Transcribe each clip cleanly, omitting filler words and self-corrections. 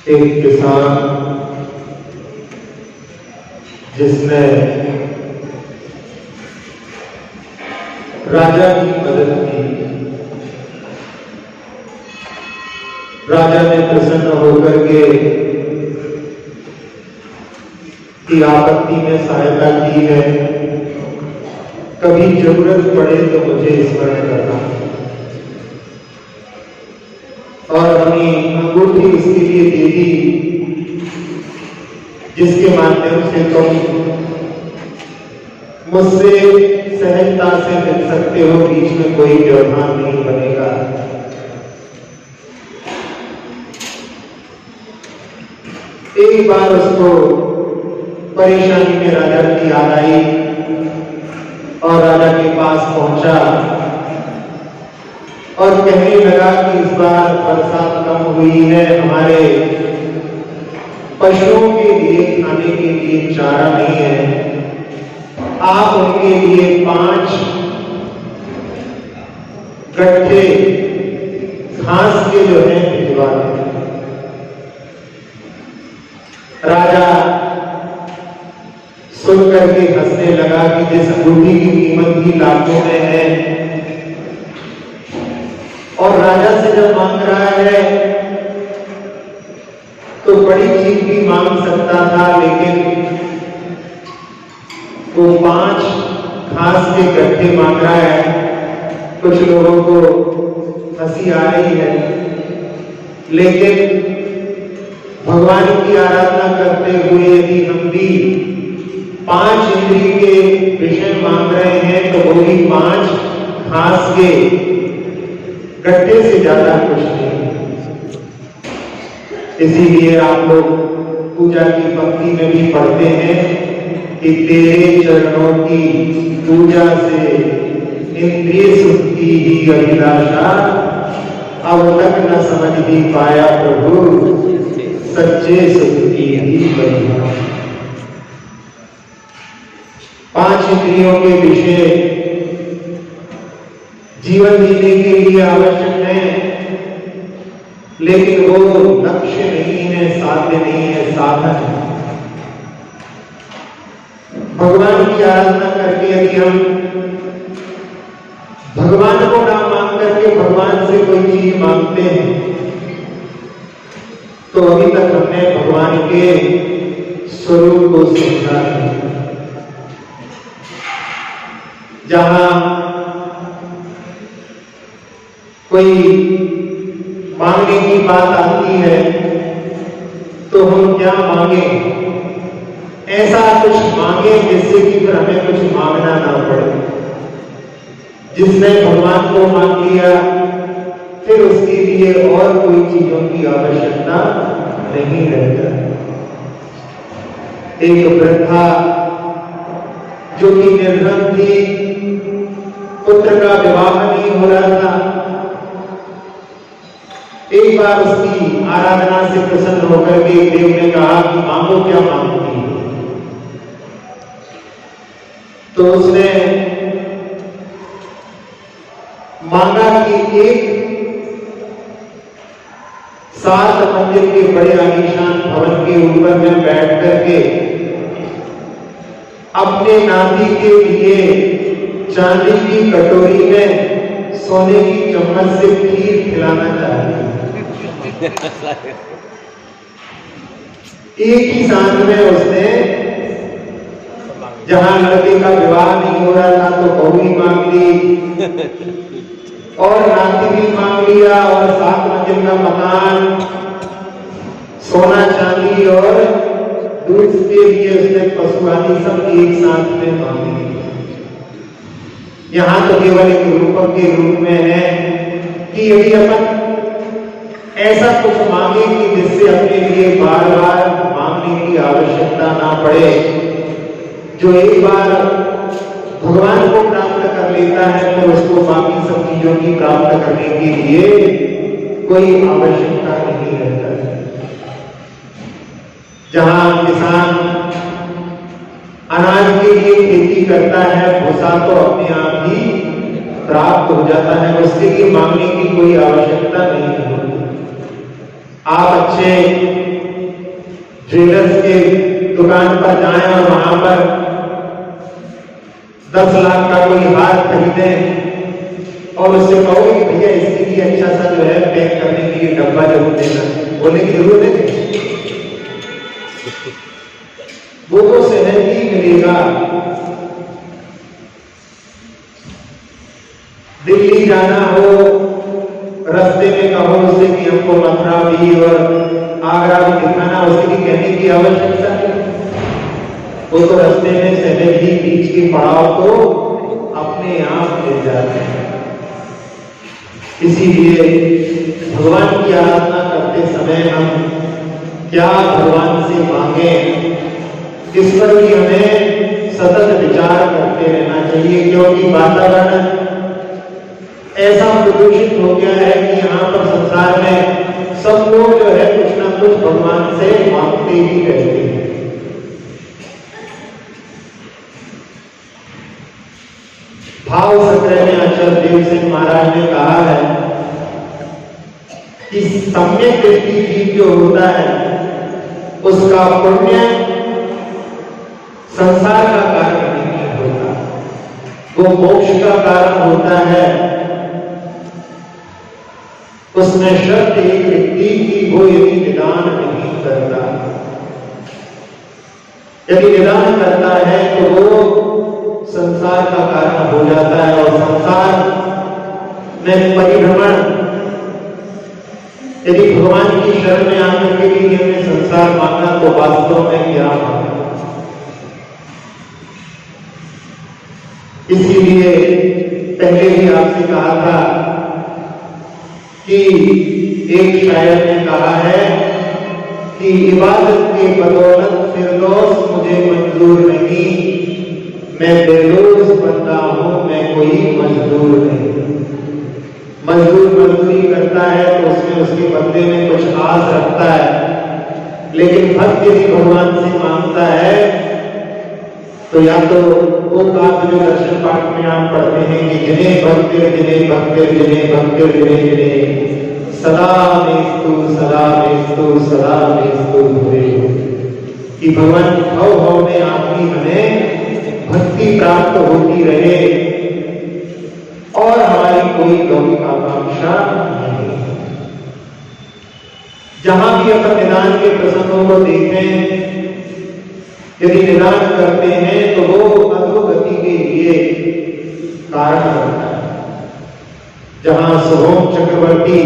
एक किसान जिसने राजा की मदद की, राजा ने प्रसन्न होकर के की आपत्ति में सहायता की है। कभी जरूरत पड़े तो मुझे स्मरण करना, और अपनी अंगूठी उसके लिए दे दी, जिसके माध्यम से तुम मुझसे सहजता से मिल सकते हो, बीच में कोई व्यवधान नहीं बनेगा। एक बार उसको परेशानी में राजा की याद आई और राजा के पास पहुंचा और कहने लगा कि इस बार बरसात कम हुई है, हमारे पशुओं के लिए खाने के लिए चारा नहीं है, आप उनके लिए 5 गट्ठे घास के जो है भिजवा दें। राजा सुन करके हंसने लगा कि जिस अंगूठी की कीमत ही लाखों में है और राजा से जब मांग रहा है तो बड़ी चीज भी मांग सकता था, लेकिन वो 5 घास के गट्ठे मांग रहा है। कुछ लोगों को हंसी आ रही है, लेकिन भगवान की आराधना करते हुए यदि हम भी 5 इंद्रिय के विषय मांग रहे हैं तो वो भी 5 घास के गट्ठे से ज्यादा कुछ नहीं। इसीलिए आप लोग पूजा की पंक्ति में भी पढ़ते हैं कि तेरे चरणों की पूजा से इंद्रिय सुख की ही अभिलाषा, अब तक न समझ ही पाया प्रभु सच्चे सुख की ही परिभाषा। 5 इंद्रियों के विषय जीवन जीने के लिए आवश्यक है, लेकिन वो लक्ष्य नहीं है, साध्य नहीं है, साधन है। भगवान की आराधना करके यदि हम भगवान को ना मांग करके भगवान से कोई चीज मांगते हैं तो अभी तक हमने भगवान के स्वरूप को समझा नहीं। जहां कोई मांगने की बात आती है तो हम क्या मांगे, ऐसा कुछ मांगे जिससे कि फिर हमें कुछ मांगना ना पड़े। जिसने भगवान को मांग लिया फिर उसके लिए और कोई चीजों की आवश्यकता नहीं रह जाती। एक वृद्धा जो कि निर्धन थी, पुत्र का विवाह नहीं हो रहा था, एक बार उसकी आराधना से प्रसन्न होकर के देव ने कहा कि मांगो, क्या मांगती हो? तो उसने मांगा कि एक 7 मंजिल के बड़े आलीशान भवन के ऊपर में बैठ करके अपने नाती के लिए चांदी की कटोरी में सोने की चम्मच से खीर खिलाना चाहती। एक ही साथ में उसने, जहां लड़के का विवाह नहीं हो रहा था तो बहू भी मांग ली और नाती भी मांग लिया और 7 मंजिल का मकान, सोना चांदी और दूध के लिए उसने पशु आदि सब एक साथ में मांग ली। यहां तो केवल एक रूपक के रूप में है कि यदि अपन ऐसा कुछ मांगे कि जिससे अपने लिए बार बार मांगने की आवश्यकता ना पड़े, जो एक बार भगवान को प्राप्त कर लेता है तो उसको बाकी सब चीजों की प्राप्त करने के लिए कोई आवश्यकता नहीं रहता है। जहां किसान अनाज के लिए खेती करता है, भूसा तो अपने आप ही प्राप्त हो जाता है, उसके लिए मांगने की कोई आवश्यकता नहीं होती। आप अच्छे ज्वेलर्स के दुकान पर जाएं और वहां पर 10 लाख का कोई हार खरीदे और उससे कहोगे कि भैया इसके लिए अच्छा सा जो है पैक करने के लिए डब्बा जरूर देना, बोलने की जरूरत है? वो तो सहज ही मिलेगा। दिल्ली जाना हो, रास्ते में कहो उससे कि हमको मथुरा भी और आगरा भी दिखाना, उसके लिए कहने की आवश्यकता है। वो तो रास्ते में सहज ही बीच के पड़ाव को अपने आप ले जाते हैं। इसीलिए भगवान की आराधना करते समय हम क्या भगवान से मांगे, इस पर भी हमें सतत विचार करते रहना चाहिए, क्योंकि वातावरण ऐसा प्रदूषित हो गया है कि यहाँ पर संसार में सब लोग जो है कुछ ना कुछ भगवान से मांगते ही रहते हैं। भाव संग्रह में आचार्य देव सिंह महाराज ने कहा है कि सम्यक दृष्टि जीव जो होता है उसका पुण्य संसार का कारण नहीं होता, वो मोक्ष का कारण होता है। उसमें शर्त एक व्यक्ति की वो यदि निदान नहीं करता, यदि निदान करता है तो वो संसार का कारण हो जाता है। और संसार में परिभ्रमण, यदि भगवान की शरण में आकर के भी हमने संसार मांगा तो वास्तव में क्या मांगा। इसीलिए पहले भी आपसे कहा था कि एक शायर ने कहा है कि इबादत के बदौलत फिरदौस मुझे मंजूर नहीं, मैं बेरोज बंदा हूं, मैं कोई मजदूर नहीं। मजदूर मजदूरी करता है तो उसमें उसके बदले में कुछ आस रखता है, लेकिन भक्त यदि भगवान से मांगता है तो या तो वो काव्य जो दर्शन पाठ में आप पढ़ते हैं कि जिन्हें भक्तिर जिन्हें भक्तिर जिन्हें भक्तिर जिन्हें जिन्हें सदा मेस्तु सदा मेस्तु सदा मेस्तु भवे, कि भगवान भव भव में आपकी हमें भक्ति प्राप्त होती रहे और हमारी कोई लौकिक आकांक्षा नहीं। जहां भी अपन निदान के प्रसंगों को देखें, यदि निदान करते हैं तो वो अधोगति के लिए कारण बनता है। जहां सोम चक्रवर्ती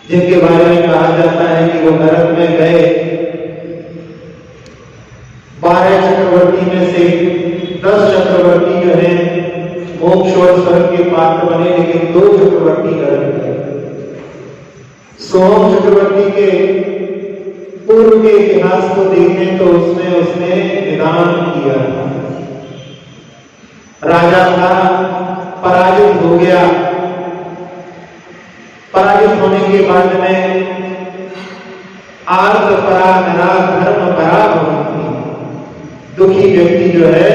जिनके बारे में कहा जाता है कि वो नरक में गए, 12 चक्रवर्ती में से 10 चक्रवर्ती जो है मोक्ष और स्वर्ग के पात्र बने, लेकिन 2 चक्रवर्ती नरक गए। सोम चक्रवर्ती के पूर्व के इतिहास को देखें तो उसमें उसने निदान किया था। राजा था, पराजित हो गया। पराजित होने के बाद में आर्त परा नरा धर्म परा भवन्ति, दुखी व्यक्ति जो है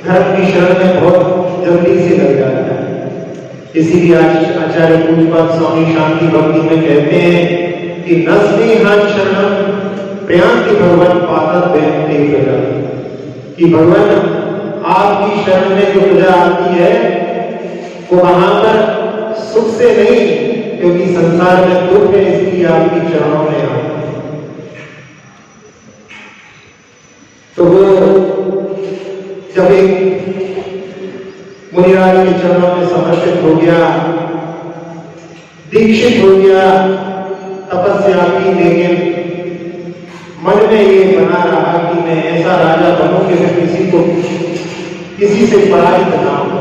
धर्म की शरण में बहुत जल्दी से लग जाता है। इसीलिए आचार्य पूज्यपाद स्वामी शांति भक्ति में कहते हैं कि नस्नेहान शरणम प्रयांति भगवान पाता बेनते प्रजा, कि भगवान आपकी शरण में जो प्रजा आती है वो वहां पर सुख से नहीं, क्योंकि संसार में दुख है, इसलिए आपकी चरणों में आती है। तो वो जब एक मुनिराज के चरणों में समर्पित हो गया, दीक्षित हो गया तपस्या की, लेकिन मन में ये बना रहा कि मैं ऐसा राजा बनूं कि मैं किसी से पराजित ना हो,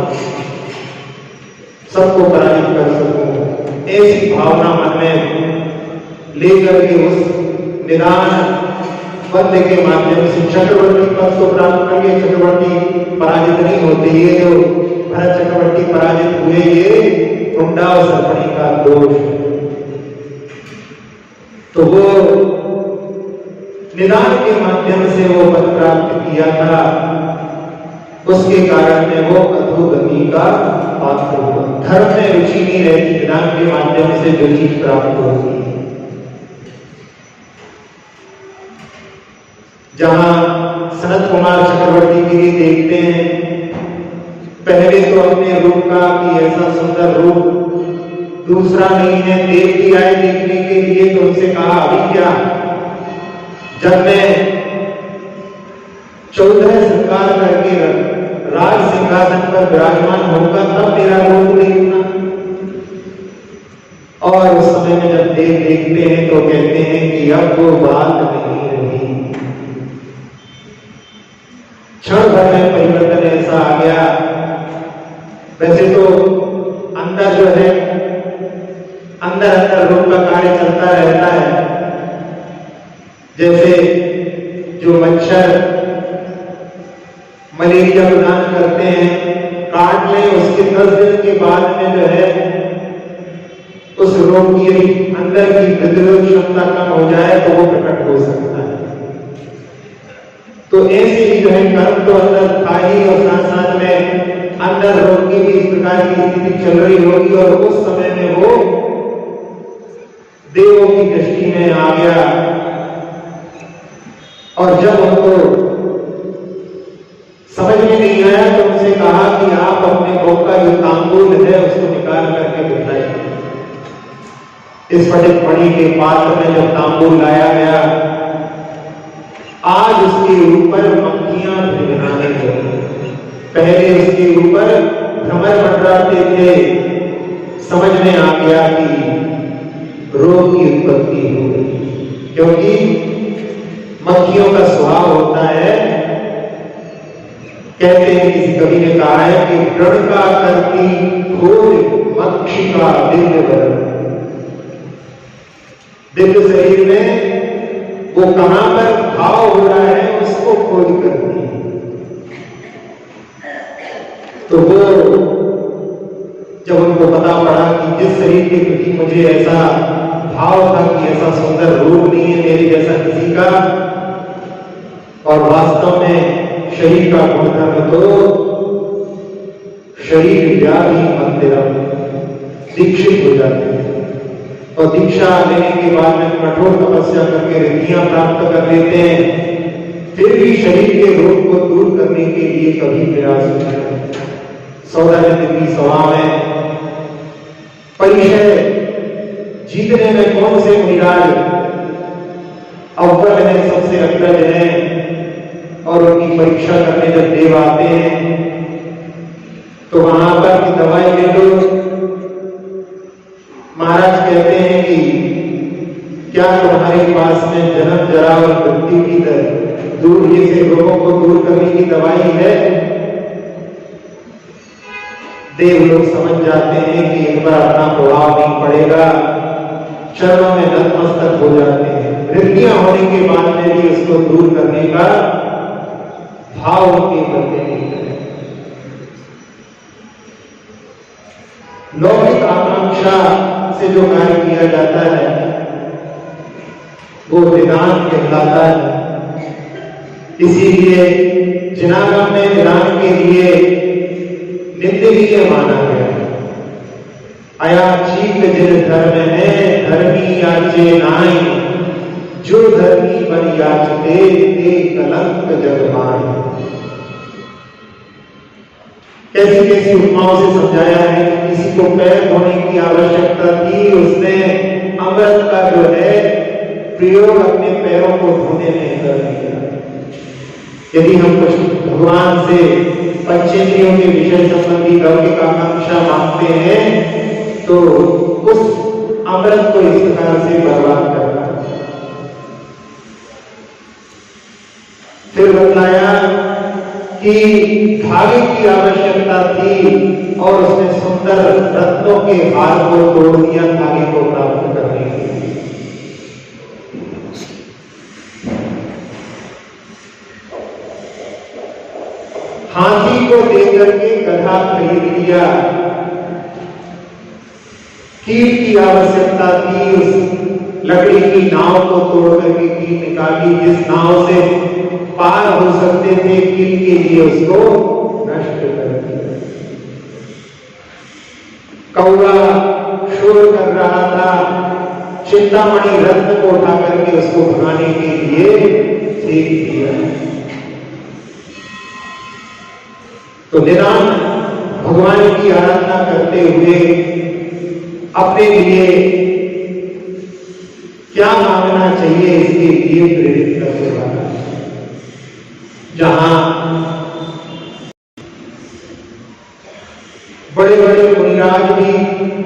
सबको पराजित कर सकूं। ऐसी भावना मन में लेकर के उस निदान पद के माध्यम से चक्रवर्ती पद को प्राप्त करिए। चक्रवर्ती पराजित नहीं होते, ये जो भरत चक्रवर्ती पराजित हुए ये कुंडा और सर्पणी का दोष। तो वो निदान के माध्यम से वो पद प्राप्त किया था, उसके कारण में वो अधोगति का पात्र हुआ। धर्म में रुचि नहीं रहती, निदान के माध्यम से जो चीज प्राप्त होती है। जहां सनत कुमार चक्रवर्ती गिरी देखते हैं, पहले तो अपने रूप का कि ऐसा सुंदर रूप दूसरा नहीं है, देवकी आए देखने के लिए तो उनसे कहा अभी क्या, जब मैं 14 श्रृंगार करके राज सिंहासन पर विराजमान होगा तब मेरा रूप देखना। और उस समय में जब देव देखते हैं तो कहते हैं कि अब वो बात नहीं रही। क्षण भर में परिवर्तन ऐसा आ गया। वैसे तो अंदर जो है अंदर अंदर रूप का कार्य चलता रहता है। जैसे जो मच्छर मलेरिया प्रदान करते हैं, काट लें उसके 10 दिन के बाद में जो है उस रोग की अंदर की प्रतिरोध क्षमता कम हो जाए तो वो प्रकट हो सकता है। तो ऐसे ही जो है कर्म तो अंदर था ही और साथ साथ में अंदर रोग की भी इस प्रकार की स्थिति चल रही होगी और उस समय में वो देवों की दृष्टि में आ गया। और जब उनको समझ में नहीं आया तो उनसे कहा कि आप अपने भोग का जो तांबूल है उसको निकाल करके दिखाइए। इस फटिक मणि के पात्र में जब तांबूल लाया गया, आज उसके ऊपर मक्खियां भिनभिनाने लगी। पहले उसके ऊपर भ्रमर मंडराते थे। समझ में आ गया कि रोग की उत्पत्ति हो गई, क्योंकि मक्खियों का स्वभाव होता है, कहते हैं किसी कवि ने कहा है कि दृढ़ का करती घोर मक्षी का दिव्य वर्ण, दिव्य शरीर में वो कहां पर भाव हो रहा है उसको खोज करती है। तो वो जब उनको पता पड़ा कि जिस शरीर के प्रति मुझे ऐसा भाव था कि ऐसा सुंदर रूप नहीं है मेरे जैसा किसी का, और वास्तव में शरीर का गुणधर्म तो शरीर व्याधि मंदिरम, दीक्षित हो जाते हैं और दीक्षा लेने के बाद में कठोर तपस्या करके रिद्धियां प्राप्त कर लेते हैं, फिर भी शरीर के रोग को दूर करने के लिए कभी प्रयास नहीं करते। सौदामित्र की सभा में परिचय जीतने में कौन से मुनिराज अव्वल है, सबसे अग्रज है, और उनकी परीक्षा करने जब देव आते हैं तो वहां पर की दवाई ले लो। महाराज कहते हैं कि क्या तुम्हारे पास में जन्म जरा और मृत्यु की दूर से रोगों को दूर करने की दवाई है? देव लोग समझ जाते हैं कि इन पर अपना प्रभाव नहीं पड़ेगा, चरणों में नतमस्तक हो जाते हैं। वृद्धियां होने के बाद में भी उसको दूर करने का भाव उनके बदले नहीं करें। लौकिक आकांक्षा से जो कार्य किया जाता है वो वेदांत कहलाता है। इसीलिए जिनागम में वेदांत के लिए निंदनीय माना गया। अयाचित जिन धर्म है धर्मी याचे नाई, जो धर्मी बन याचते ते कलंक जगमाई। कैसी कैसी उपमाओं से समझाया है कि किसी को पैर धोने की आवश्यकता थी, उसने अमृत का जो है प्रयोग अपने पैरों को धोने में कर दिया। यदि हम कुछ भगवान से पंचेंद्रियों के विषय संबंधी लौकिक आकांक्षा मांगते हैं तो उस अमृत को इस प्रकार से बर्बाद करना। फिर बताया कि धागे की आवश्यकता थी और उसने सुंदर रत्नों के हार को तोड़ दिया धागे को प्राप्त करने के लिए। हाथी को देकर के गधा खरीद लिया। कील की आवश्यकता थी, उस लकड़ी की नाव को तोड़ करके कील निकाली, जिस नाव से पार हो सकते थे कील के लिए उसको नष्ट कर दिया। कौवा शोर कर रहा था, चिंतामणि रत्न को उठा करके उसको भगाने के लिए देख लिया। तो निदान भगवान की आराधना करते हुए अपने लिए क्या मांगना चाहिए इसके लिए प्रेरित करने वाला। जहां बड़े बड़े मुनिराज भी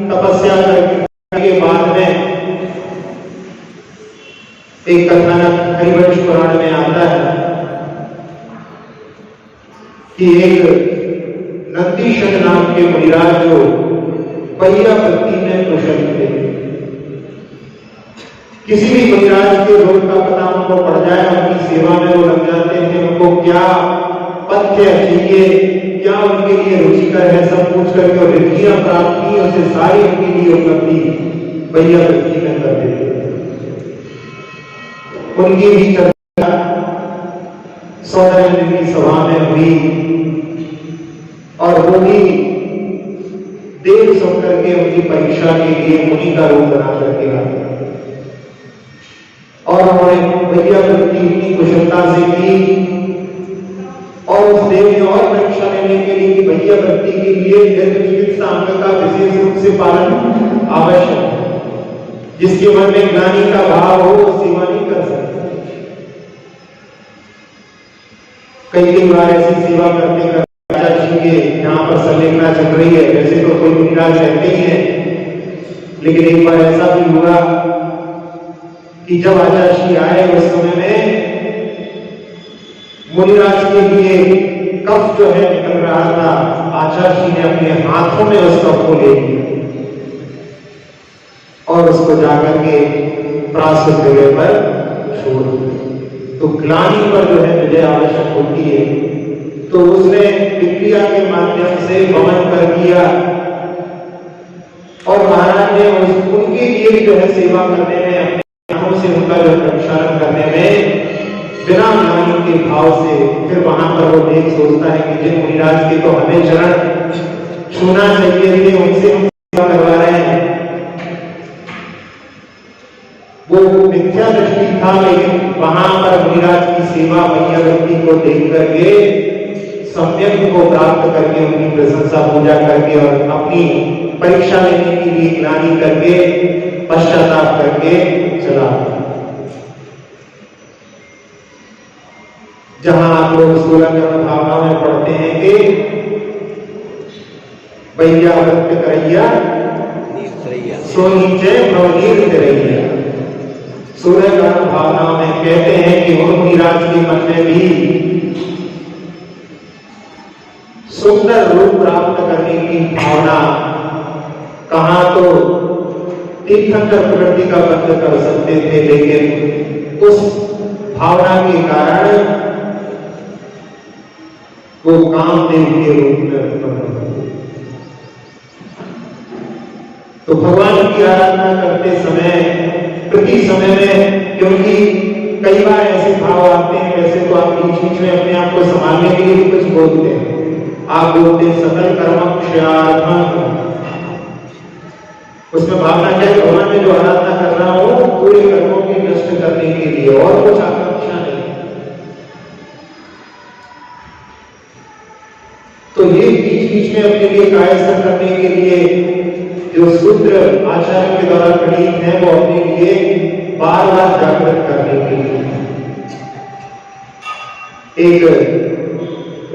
तपस्या करने के बाद में, एक कथानक हरिवंश पुराण में आता है कि एक नंदीशन नाम के मुनिराज जो पहिया वृत्ति में कुशल थे, किसी भी मुनिराज के रोग का पता उनको पड़ जाए, उनकी सेवा में वो लग जाते थे। उनको क्या पथ्य चाहिए, क्या उनके लिए रुचिकर है, सब पूछ करके और रिद्धियां प्राप्त की, उसे सारी उनके लिए उपलब्धि पहिया वृत्ति में कर देते थे। उनकी भी चर्चा सौंदर्य की सभा में हुई और वो भी देव सुन करके उनकी परीक्षा के लिए मुनि का रूप बना करके आए और उन्होंने भैया वृत्ति इतनी कुशलता से की और उस देव ने और परीक्षा लेने के लिए भैया वृत्ति के लिए चिकित्सा अंग का विशेष रूप से पालन आवश्यक है। जिसके मन में ज्ञानी का भाव हो वो सेवा नहीं कर सकता। कई बार ऐसी सेवा करते यहाँ पर संलेखना चल रही है, वैसे तो कोई मुनिराज रहते ही हैं, लेकिन एक बार ऐसा भी हुआ कि जब आचार्य आए उस समय में मुनिराज के लिए कफ जो है निकल रहा था, आचार्य ने अपने हाथों में उस कफ को ले लिया और उसको जाकर के प्राश्चित जगह पर छोड़ दिया। तो ग्लानि पर जो है विजय आवश्यक होती है, तो उसने विक्रिया के माध्यम से वमन कर दिया और महाराज ने उनके लिए भी जो है सेवा करने में, अपने हाथों से उनका जो प्रक्षालन करने में बिना ग्लानि के भाव से, फिर वहां पर वो देख सोचता है कि जिन मुनिराज के तो हमें चरण छूना चाहिए थे, उनसे हम सेवा करवा रहे हैं। वो मिथ्या दृष्टि था, लेकिन वहां पर मुनिराज की सेवा भैया वृत्ति को देख करके सम्यक को प्राप्त करके उनकी प्रशंसा पूजा करके और अपनी परीक्षा लेने के लिए ग्लानि करके पश्चाताप करके चला। जहां आप लोग स्थूल कर्म भावना में पढ़ते हैं कि भैया वृत्त करैया सो नीचे प्रवनीर करैया। सूर्य कर्म भावना में कहते हैं कि उन मुनिराज के मन में भी सुंदर रूप प्राप्त करने की भावना, कहां तो तीर्थंकर प्रकृति का बंध कर सकते थे, लेकिन उस भावना के कारण वो कामदेव के रूप में उत्पन्न हुए। तो भगवान की आराधना करते समय प्रति समय में, क्योंकि कई बार ऐसे भाव आते हैं, वैसे तो आप बीच बीच में अपने आप को संभालने के लिए भी कुछ बोलते हैं। आप बोलते हैं सकल कर्म क्षयार्थम, उसमें भावना क्या है, भगवान में जो आराधना कर रहा हो पूरे कर्मों की नष्ट करने के लिए, और कुछ आकांक्षा नहीं। तो ये बीच बीच में अपने लिए कायस्थ करने के लिए जो सूत्र आचार्य के द्वारा प्रणीत हैं, वो अपने लिए बार बार जागृत करने के लिए। एक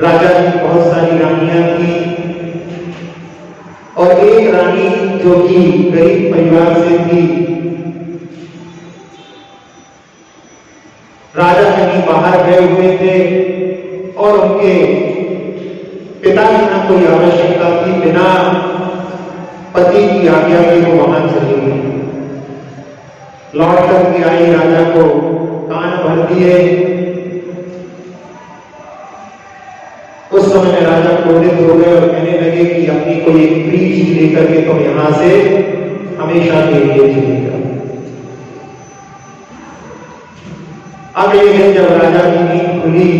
राजा की बहुत सारी रानियां थी और एक रानी जो कि गरीब परिवार से थी। राजा कहीं बाहर गए हुए थे और उनके पिता की ना कोई आवश्यकता थी, बिना पति की आज्ञा के वो वहां चली गई। लौट करके आई, राजा को कान भर दिए। उस समय में राजा क्रोधित हो गए और कहने लगे कि अपनी कोई एक प्रिय चीज लेकर के तुम यहां से हमेशा के लिए चले जाओ। अगले दिन जब राजा की नींद खुली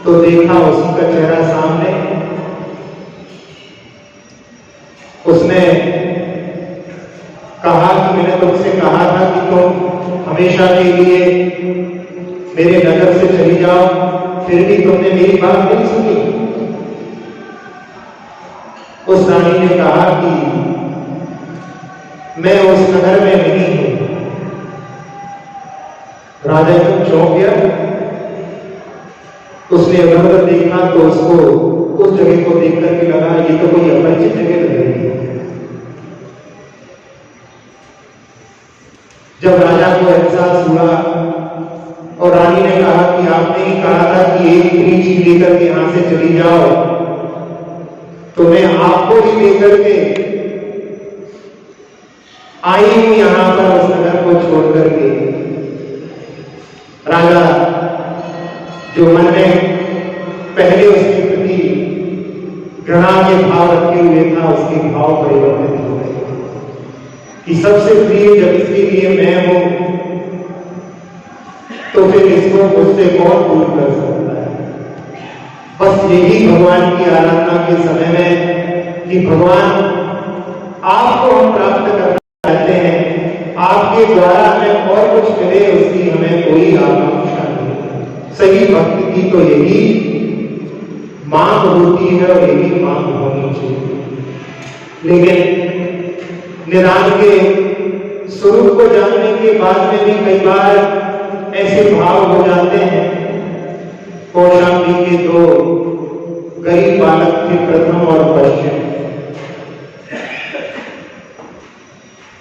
तो देखा उसी का चेहरा सामने। उसने कहा कि मैंने तुमसे कहा था कि तुम हमेशा के लिए मेरे नगर से चली जाओ, फिर भी तुमने मेरी बात नहीं सुनी। उस रानी ने कहा कि मैं उस नगर में नहीं हूं। राजा एकदम चौंक गया। उसने इधर उधर देखा तो उसको उस जगह को देख करके लगा ये तो कोई अपरिचित जगह लग रही है। जब राजा को एहसास हुआ और रानी ने कहा कि आपने ही कहा था कि एक वृक्ष लेकर के यहां से चली जाओ, तो मैं आपको ही लेकर के आई हूं यहां पर उस नगर को छोड़ करके। राजा जो मन में पहले उसके प्रति घृणा के भाव रखे हुए था, उसके भाव परिवर्तित हो गए कि सबसे प्रिय जब इसके लिए मैं हूं तो फिर इसको मुझसे कौन दूर कर सकता है। बस यही भगवान की आराधना के समय में कि भगवान आपको हम प्राप्त करना चाहते हैं, आपके द्वारा हमें और कुछ मिले उसकी हमें कोई आकांक्षा नहीं। सही भक्ति की तो यही मांग होती है और यही मांग होनी चाहिए। लेकिन निदान के स्वरूप को जानने के बाद में भी कई बार ऐसे भाव हो जाते हैं। कौशाम्बी के दो गरीब बालक थे, प्रथम और पश्चिम।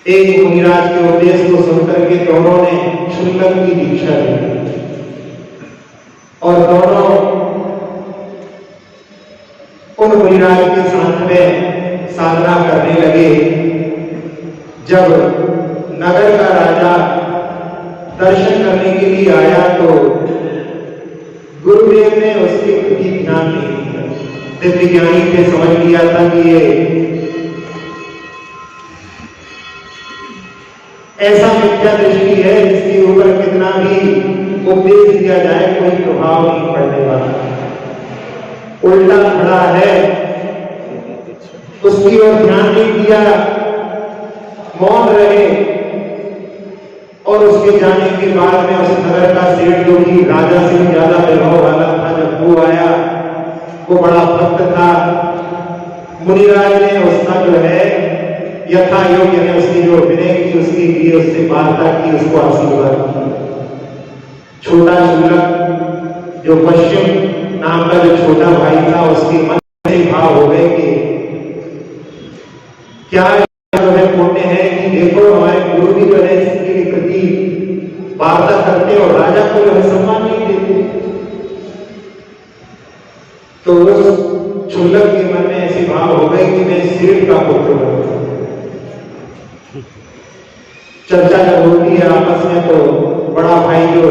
एक मुनिराज के उपदेश को सुनकर के दोनों ने क्षुल्लक की दीक्षा ली और दोनों उन मुनिराज के साथ में साधना करने लगे। जब नगर का राजा दर्शन करने के लिए आया तो गुरुदेव ने उसके प्रति ध्यान नहीं दिया। दिव्य ज्ञानी ने समझ लिया था कि ये ऐसा मिथ्या दृष्टि है जिसके ऊपर कितना भी उपदेश दिया जाए कोई प्रभाव नहीं पड़ने वाला। उल्टा खड़ा है, उसकी ओर ध्यान नहीं दिया, मौन रहे। और उसके जाने के बाद में उस नगर का सेठ जो कि राजा से भी ज्यादा वैभव वाला था, जब वो आया, वो बड़ा भक्त था। मुनिराज ने उसका जो है यथा योग्य ने उसकी जो विनय की, उसके लिए उससे वार्ता की, उसको आशीर्वाद किया। छोटा क्षुल्लक जो पश्चिम नाम का जो छोटा भाई था, उसके मन में भाव हो गए कि क्या जो है पुण्य है कि देखो हमारे गुरु भी जो है इसके प्रति वार्ता करते और राजा को जो है सम्मान नहीं देते। तो उस क्षुल्लक के मन में ऐसे भाव हो गए कि मैं सेठ का पुत्र बनूंगा। चर्चा जब होती है आपस में तो बड़ा भाई जो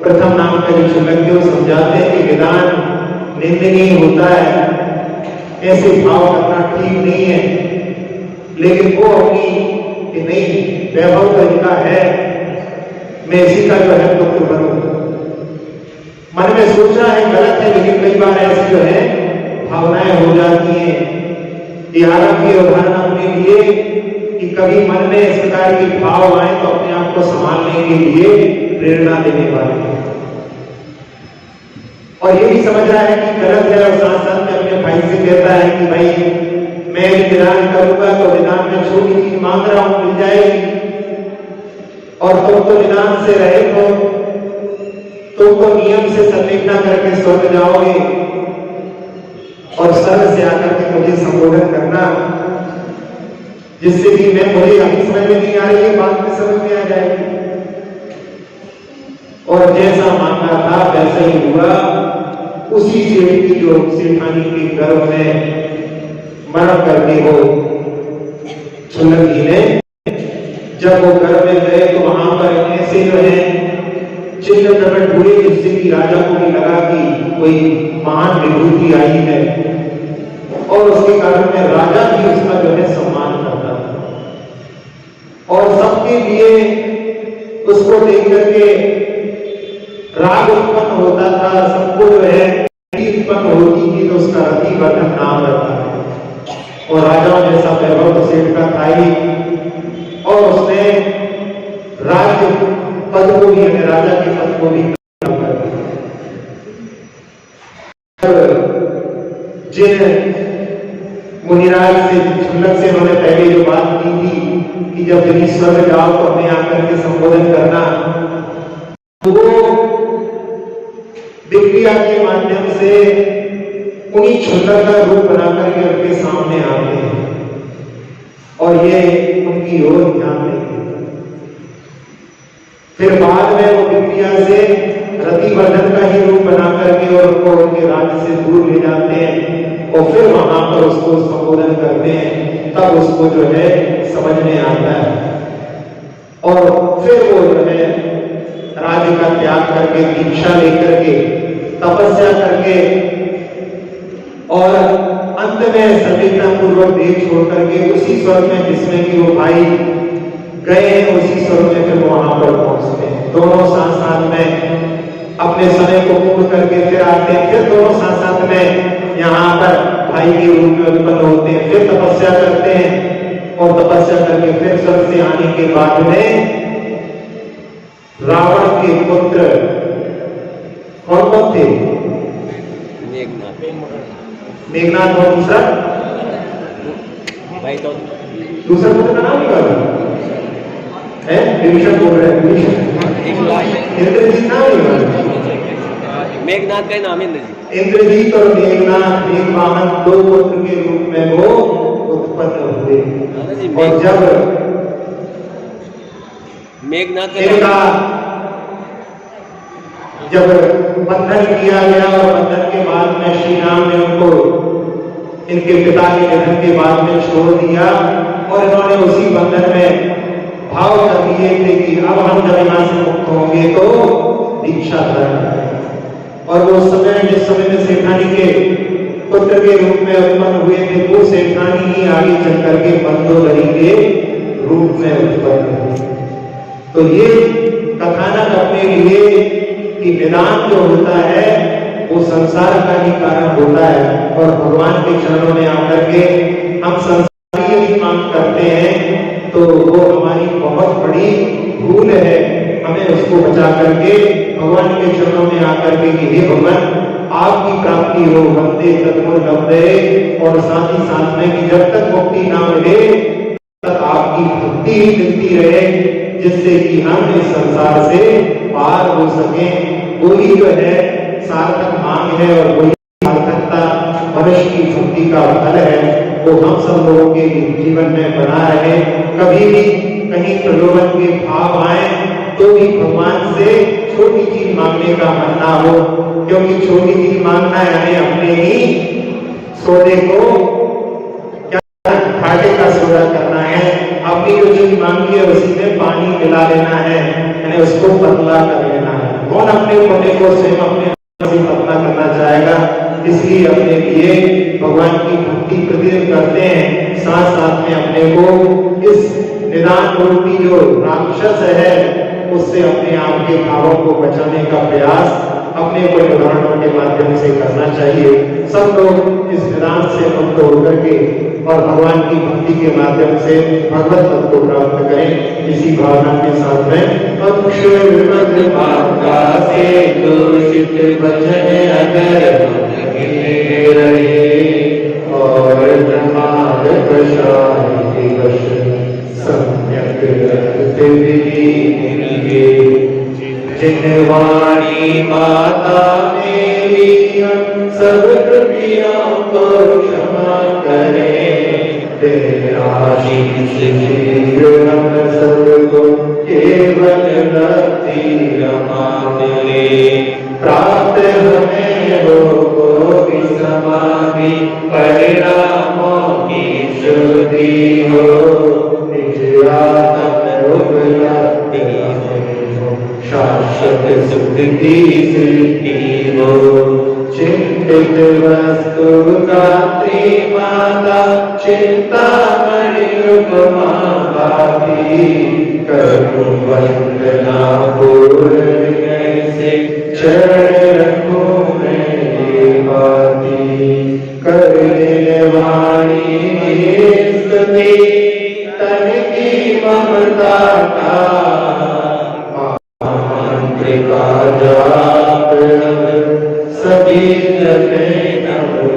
प्रथम नाम का जो क्षुल्लक है वो समझाते हैं कि विधान निंदनीय होता है, ऐसे भाव करना ठीक नहीं है। लेकिन वो अपनी कि नहीं, वैभव तो इनका है, मैं इसी का जो है पुत्र बनूं। मन में सोचा है गलत है, लेकिन कई बार ऐसी जो है भावनाएं हो जाती हैं। आरंभ के उदाहरण अपने लिए कि कभी मन में इस प्रकार के भाव आए तो अपने आप को संभालने के लिए प्रेरणा देने वाले हैं। और ये भी समझ रहा है कि गलत है और साथ साथ में अपने भाई से कहता है कि भाई मैं निदान करूंगा तो निदान में छोटी चीज मांग रहा हूं मिल जाएगी, और तुम तो निदान से रहे हो, तुमको नियम से संलिग्न करके स्वर्ग जाओगे और स्वर्ग से आकर के मुझे संबोधन करना, जिससे कि मैं मुझे अभी समझ में नहीं आ रही है, बाद में समझ में आ जाएगी। और जैसा मांगा था वैसा ही हुआ। उसी सेठ की जो सेठानी के गर्भ में मरण करके वो क्षुल्लक जी ने जब वो घर में गए तो वहां पर ऐसे जो है चिन्ह प्रकट हुए जिससे कि राजा को भी लगा कि कोई महान विभूति आई है, और उसके कारण में राजा भी उसका जो है सम्मान करता था और सबके लिए उसको देख करके राग उत्पन्न होता था। सबको जो है उत्पन्न होती थी तो उसका रति वर्धन नाम रखा है। और राजाओं जैसा वैभव तो सेठ का था ही, और उसने राज्य पद को भी, राजा के पद को भी जिन मुनिराज से झुल्लक से उन्होंने पहले जो बात की थी कि जब ईश्वर में जाओ तो हमें आकर के संबोधन करना, वो विक्रिया के माध्यम से उन्हीं झुल्लक का रूप बना करके उनके सामने आते हैं और ये उनकी ओर ध्यान देते हैं। फिर बाद में वो विक्रिया से रतिवर्धन का ही रूप बना करके और उनको उनके राज्य से दूर ले जाते हैं और फिर वहां पर उसको संबोधन करते हैं, तब उसको जो है समझ में आता है और फिर वो जो है राज्य का त्याग करके दीक्षा लेकर के तपस्या करके और अंत में सचेतना पूर्वक देह छोड़ करके उसी स्वर्ग में जिसमें कि वो भाई गए उसी स्वर्ग में फिर वहां पर पहुंचते हैं। दोनों साथ साथ में अपने समय को पूर्ण करके फिर आते हैं, फिर दोनों साथ साथ में यहाँ पर भाई के रूप में उत्पन्न होते हैं, फिर तपस्या करते हैं और तपस्या करके फिर स्वर्ग से आने के बाद में रावण के पुत्र कौन कौन थे? मेघनाथ और दूसरा भाई तो दूसरा पुत्र का नाम नहीं पता है, विभीषण बोल रहे हैं, इंद्रजीत नाम नहीं, मेघनाथ का नाम इंद्रजीत। इंद्रजीत और मेघनाथ मेघवाहन दो पुत्र के रूप में वो उत्पन्न हुए और जब मेघनाथ का जब बंधन किया गया और बंधन के बाद में श्री राम ने उनको इनके पिता के निधन के बाद में छोड़ दिया और इन्होंने उसी बंधन में भाव कर दिए थे कि अब हम जब यहाँ से मुक्त होंगे तो दीक्षा धर्म। और वो समय जिस समय में सेठानी के पुत्र के रूप में उत्पन्न हुए थे वो सेठानी ही आगे चल करके मंदोदरी के रूप में उत्पन्न हुए। तो ये कथानक अपने लिए कि निदान जो होता है वो संसार का ही कारण होता है और भगवान के चरणों में आकर के हम संसार की मांग करते हैं तो वो हमारी बहुत बड़ी भूल है। हमें उसको बचा करके भगवान के चरणों में आकर के कि हे भगवान आपकी प्राप्ति हो, वंदे तत्पुर लब्धे, और साथ ही साथ में कि जब तक मुक्ति ना मिले तक आपकी भक्ति ही मिलती रहे जिससे कि हम इस संसार से पार हो सके। वही जो है सार्थक मांग है और वही सार्थकता मनुष्य की भक्ति का फल है, वो हम सब लोगों के जीवन में बना रहे। कभी भी कहीं प्रलोभन के भाव आए तो भी भगवान से छोटी चीज मांगने का मन ना हो, क्योंकि छोटी चीज मांगना यानी अपने ही सोने को क्या घाटे का सौदा करना है। अपनी जो चीज मांगी है उसी में पानी मिला लेना है, यानी उसको पतला कर लेना है। कौन अपने होने को स्वयं अपने से पतला करना चाहेगा? इसलिए अपने लिए भगवान की भक्ति प्रतिदिन करते हैं, साथ साथ में अपने को इस निदान रूपी जो राक्षस है उससे अपने आप के भावों को बचाने का प्रयास अपने को उदाहरणों के माध्यम से करना चाहिए। सब लोग इस निदान से मुक्त होकर के और भगवान की भक्ति के माध्यम से भगवत पद को प्राप्त करें। इसी भावना के साथ में अक्षर से दूषित वचन अगर रहे और सम्यक जिनवाणी माता मेरी सब कृपयाओं को क्षमा करे, तेरा शीश हम सबको केवल भक्ति रमा करे। प्राप्त हमें हो कोई समाधि परिणामों की शुद्धि हो, निज आत्म उपलब्धि शाश्वत सुख की सृष्टि हो। चिंतित वस्तु का माता चिंतामणि उपमा भाभी, करूं वंदना पूर्ण कैसे चरण रखूं मैं ये बाती। कर वाणी स्तुति तन की ममता का मंत्र का जाप सभी जगह नव